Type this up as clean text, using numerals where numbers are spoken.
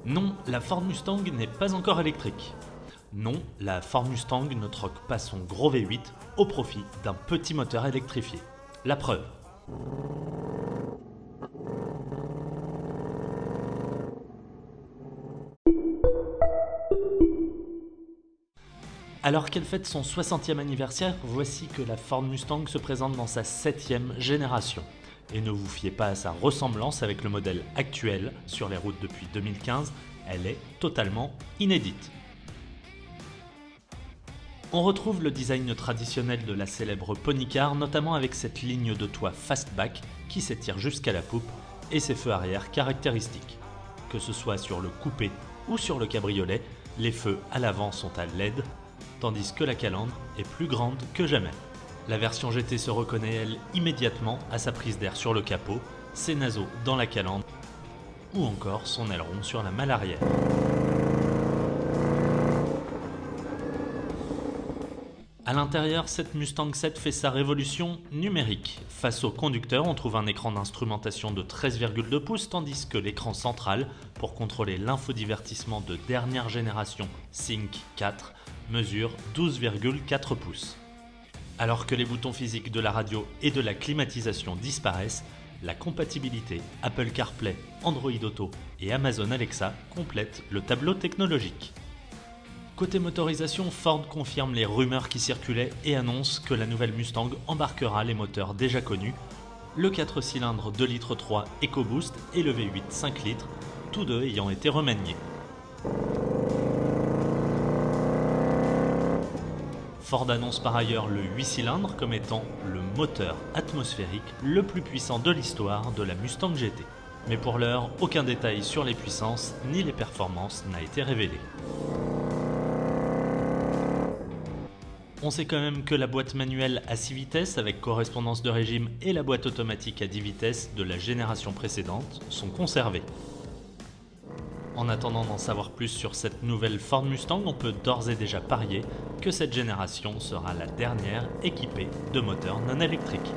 Non, la Ford Mustang n'est pas encore électrique. Non, la Ford Mustang ne troque pas son gros V8 au profit d'un petit moteur électrifié. La preuve. Alors qu'elle fête son 60e anniversaire, voici que la Ford Mustang se présente dans sa 7e génération. Et ne vous fiez pas à sa ressemblance avec le modèle actuel sur les routes depuis 2015, elle est totalement inédite. On retrouve le design traditionnel de la célèbre Pony Car, notamment avec cette ligne de toit fastback qui s'étire jusqu'à la poupe et ses feux arrière caractéristiques. Que ce soit sur le coupé ou sur le cabriolet, les feux à l'avant sont à LED, tandis que la calandre est plus grande que jamais. La version GT se reconnaît elle immédiatement à sa prise d'air sur le capot, ses naseaux dans la calandre ou encore son aileron sur la malle arrière. À l'intérieur, cette Mustang 7 fait sa révolution numérique. Face au conducteur, on trouve un écran d'instrumentation de 13,2 pouces, tandis que l'écran central, pour contrôler l'infodivertissement de dernière génération Sync 4, mesure 12,4 pouces. Alors que les boutons physiques de la radio et de la climatisation disparaissent, la compatibilité Apple CarPlay, Android Auto et Amazon Alexa complète le tableau technologique. Côté motorisation, Ford confirme les rumeurs qui circulaient et annonce que la nouvelle Mustang embarquera les moteurs déjà connus, le 4 cylindres 2,3 litres EcoBoost et le V8 5 litres, tous deux ayant été remaniés. Ford annonce par ailleurs le 8 cylindres comme étant le moteur atmosphérique le plus puissant de l'histoire de la Mustang GT. Mais pour l'heure, aucun détail sur les puissances ni les performances n'a été révélé. On sait quand même que la boîte manuelle à 6 vitesses avec correspondance de régime et la boîte automatique à 10 vitesses de la génération précédente sont conservées. En attendant d'en savoir plus sur cette nouvelle Ford Mustang, on peut d'ores et déjà parier que cette génération sera la dernière équipée de moteurs non électriques.